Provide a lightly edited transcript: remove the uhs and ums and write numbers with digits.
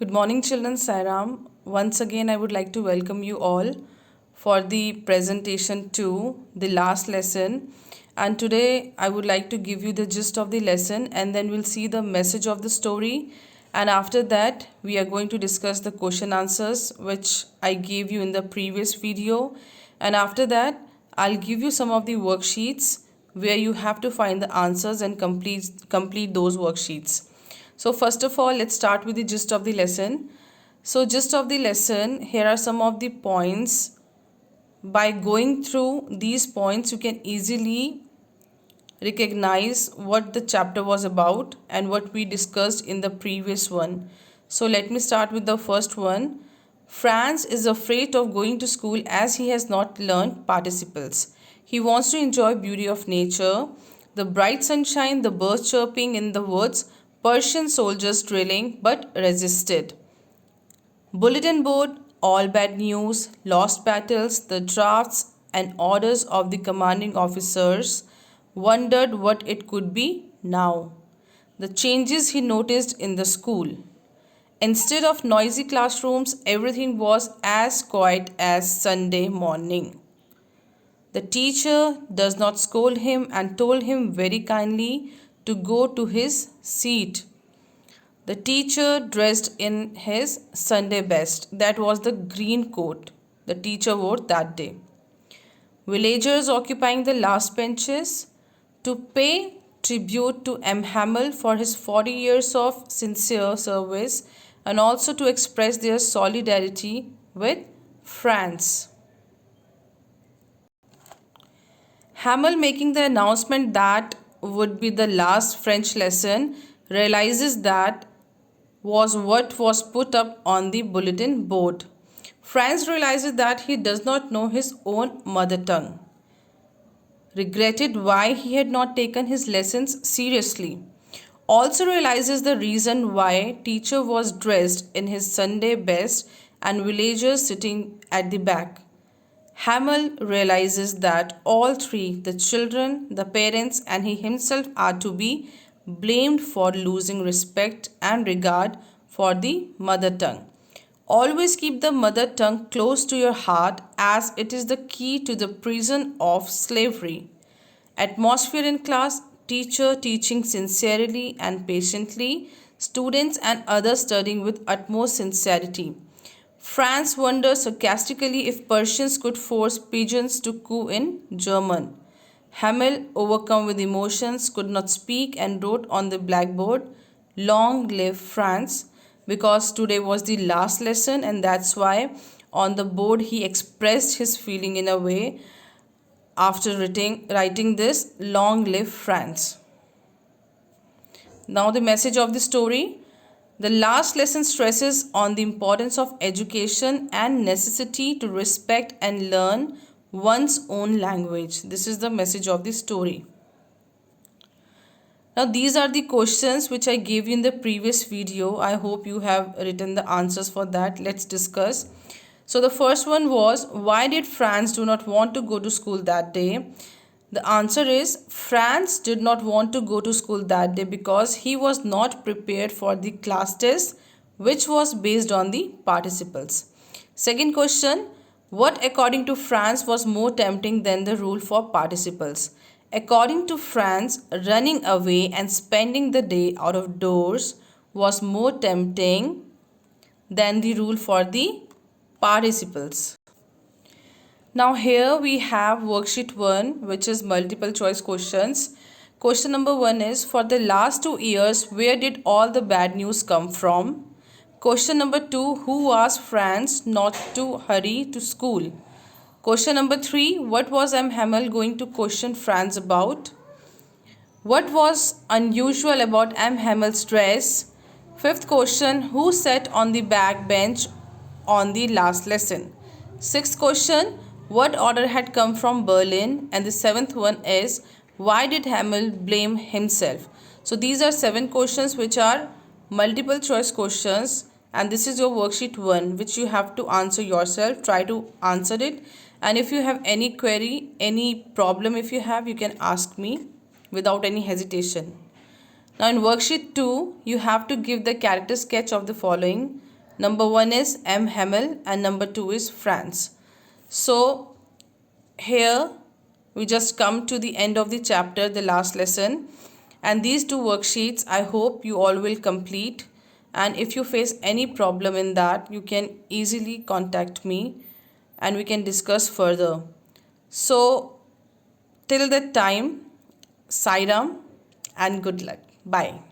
Good morning, children. Sairam. Once again, I would like to welcome you all for the presentation to the last lesson. And today, I would like to give you the gist of the lesson, and then we'll see the message of the story. And after that, we are going to discuss the question answers which I gave you in the previous video. And after that, I'll give you some of the worksheets where you have to find the answers and complete those worksheets. So first of all, let's start with the gist of the lesson. So gist of the lesson, here are some of the points. By going through these points, you can easily recognize what the chapter was about and what we discussed in the previous one. So let me start with the first one. Franz is afraid of going to school as he has not learned participles. He wants to enjoy beauty of nature, the bright sunshine, the birds chirping in the woods, Persian soldiers drilling, but resisted. Bulletin board, all bad news, lost battles, the drafts and orders of the commanding officers, wondered what it could be now. The changes he noticed in the school. Instead of noisy classrooms, everything was as quiet as Sunday morning. The teacher does not scold him and told him very kindly to go to his seat. The teacher dressed in his Sunday best. That was the green coat the teacher wore that day. Villagers occupying the last benches to pay tribute to M. Hamel for his 40 years of sincere service and also to express their solidarity with France. Hamel, making the announcement that would be the last French lesson, realizes that was what was put up on the bulletin board. Franz realizes that he does not know his own mother tongue, regretted why he had not taken his lessons seriously, also realizes the reason why teacher was dressed in his Sunday best and villagers sitting at the back. Hamel realizes that all three, the children, the parents, and he himself, are to be blamed for losing respect and regard for the mother tongue. Always keep the mother tongue close to your heart as it is the key to the prison of slavery. Atmosphere in class, teacher teaching sincerely and patiently, students and others studying with utmost sincerity. Franz wonders sarcastically if Persians could force pigeons to coo in German. Hamel, overcome with emotions, could not speak and wrote on the blackboard, "Long live France," because today was the last lesson, and that's why on the board he expressed his feeling in a way after writing this, "Long live France." Now the message of the story. The last lesson stresses on the importance of education and necessity to respect and learn one's own language. This is the message of the story. Now these are the questions which I gave you in the previous video. I hope you have written the answers for that. Let's discuss. So the first one was, why did Franz do not want to go to school that day? The answer is, Franz did not want to go to school that day because he was not prepared for the class test which was based on the participles. Second question, what according to Franz was more tempting than the rule for participles? According to Franz, running away and spending the day out of doors was more tempting than the rule for the participles. Now here we have worksheet 1, which is multiple choice questions. Question number 1 is, for the last 2 years, where did all the bad news come from? Question number 2, who asked Franz not to hurry to school? Question number 3, what was M. Hamel going to question Franz about? What was unusual about M. Hamel's dress? Fifth question, who sat on the back bench on the last lesson? Sixth question, what order had come from Berlin? And the seventh one is, why did Hamel blame himself? So these are 7 questions which are multiple choice questions, and this is your worksheet 1 which you have to answer yourself. Try to answer it, and if you have any query, any problem if you have, you can ask me without any hesitation. Now in worksheet 2, you have to give the character sketch of the following. Number 1 is M. Hamel and number 2 is France. So here we just come to the end of the chapter, the last lesson, and these two worksheets I hope you all will complete. And if you face any problem in that, you can easily contact me and we can discuss further. So till that time, Sairam and good luck. Bye.